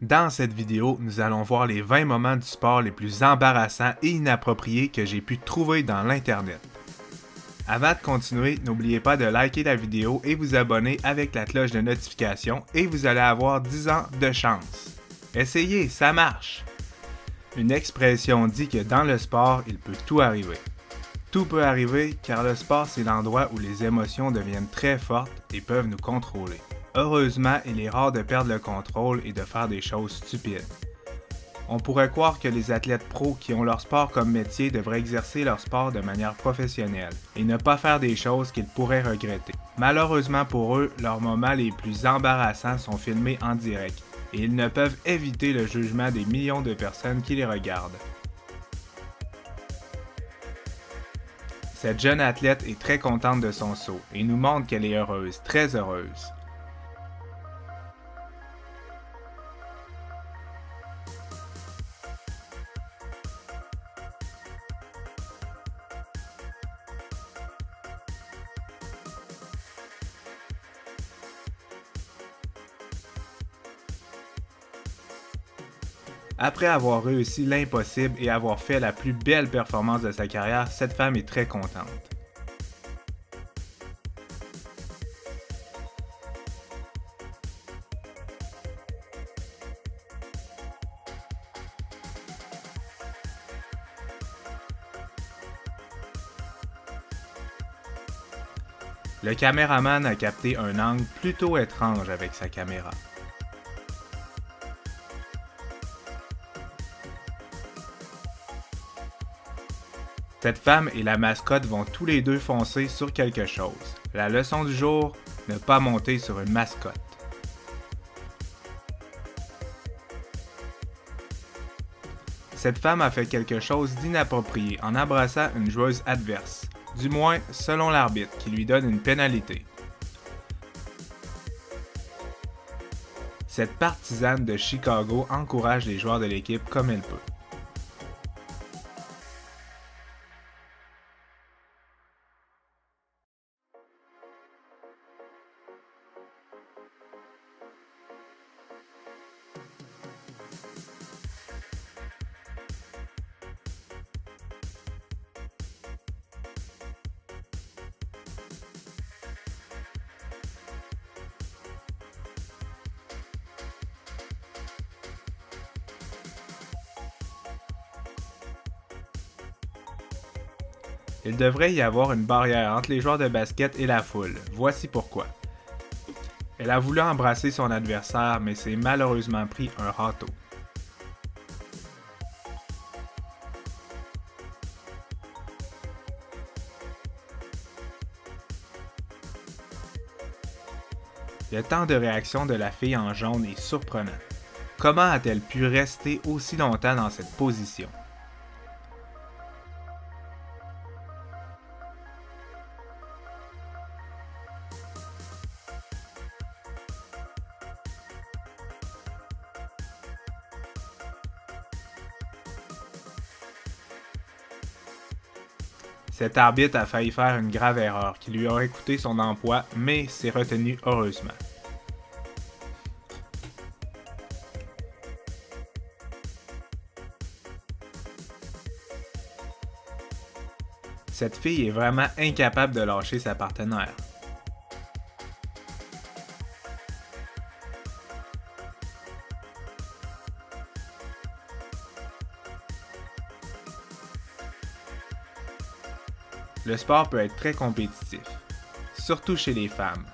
Dans cette vidéo, nous allons voir les 20 moments du sport les plus embarrassants et inappropriés que j'ai pu trouver dans l'Internet. Avant de continuer, n'oubliez pas de liker la vidéo et vous abonner avec la cloche de notification et vous allez avoir 10 ans de chance. Essayez, ça marche! Une expression dit que dans le sport, il peut tout arriver. Tout peut arriver car le sport c'est l'endroit où les émotions deviennent très fortes et peuvent nous contrôler. Heureusement, il est rare de perdre le contrôle et de faire des choses stupides. On pourrait croire que les athlètes pros qui ont leur sport comme métier devraient exercer leur sport de manière professionnelle et ne pas faire des choses qu'ils pourraient regretter. Malheureusement pour eux, leurs moments les plus embarrassants sont filmés en direct et ils ne peuvent éviter le jugement des millions de personnes qui les regardent. Cette jeune athlète est très contente de son saut et nous montre qu'elle est heureuse, très heureuse. Après avoir réussi l'impossible et avoir fait la plus belle performance de sa carrière, cette femme est très contente. Le caméraman a capté un angle plutôt étrange avec sa caméra. Cette femme et la mascotte vont tous les deux foncer sur quelque chose. La leçon du jour, ne pas monter sur une mascotte. Cette femme a fait quelque chose d'inapproprié en embrassant une joueuse adverse, du moins selon l'arbitre qui lui donne une pénalité. Cette partisane de Chicago encourage les joueurs de l'équipe comme elle peut. Il devrait y avoir une barrière entre les joueurs de basket et la foule. Voici pourquoi. Elle a voulu embrasser son adversaire, mais s'est malheureusement pris un râteau. Le temps de réaction de la fille en jaune est surprenant. Comment a-t-elle pu rester aussi longtemps dans cette position? Cet arbitre a failli faire une grave erreur qui lui aurait coûté son emploi, mais s'est retenu heureusement. Cette fille est vraiment incapable de lâcher sa partenaire. Le sport peut être très compétitif, surtout chez les femmes.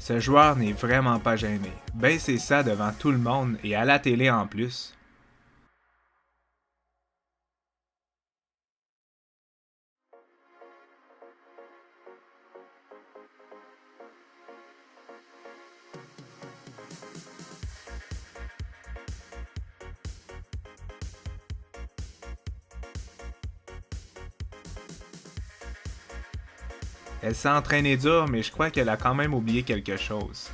Ce joueur n'est vraiment pas gêné. Baissez ça devant tout le monde et à la télé en plus. Elle s'est entraînée dur, mais je crois qu'elle a quand même oublié quelque chose.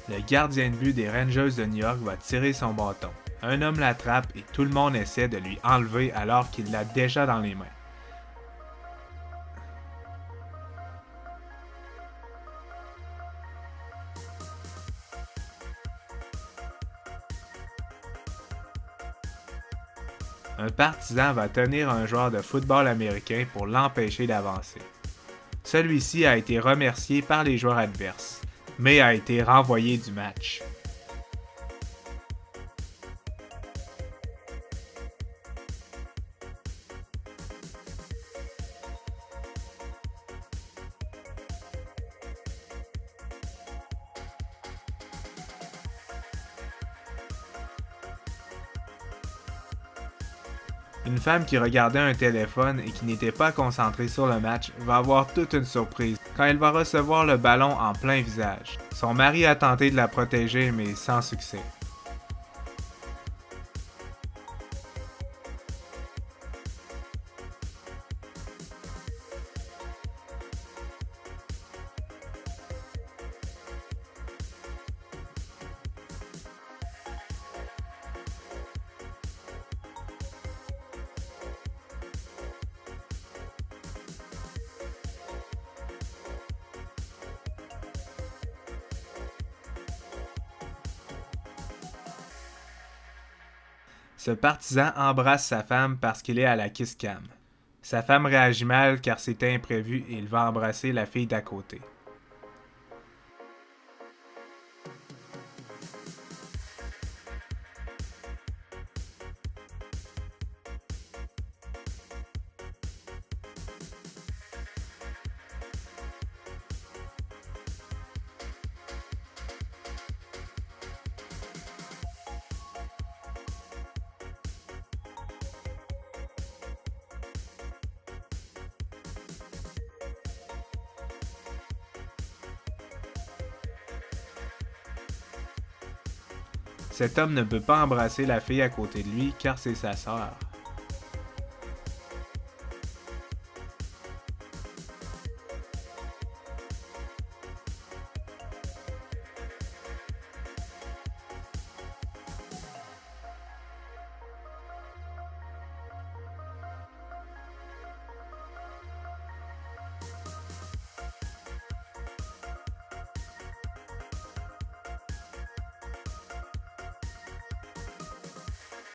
Le gardien de but des Rangers de New York va tirer son bâton. Un homme l'attrape et tout le monde essaie de lui enlever alors qu'il l'a déjà dans les mains. Un partisan va tenir un joueur de football américain pour l'empêcher d'avancer. Celui-ci a été remercié par les joueurs adverses, mais a été renvoyé du match. Une femme qui regardait un téléphone et qui n'était pas concentrée sur le match va avoir toute une surprise quand elle va recevoir le ballon en plein visage. Son mari a tenté de la protéger mais sans succès. Ce partisan embrasse sa femme parce qu'il est à la kiss cam. Sa femme réagit mal car c'était imprévu et il va embrasser la fille d'à côté. Cet homme ne peut pas embrasser la fille à côté de lui car c'est sa sœur.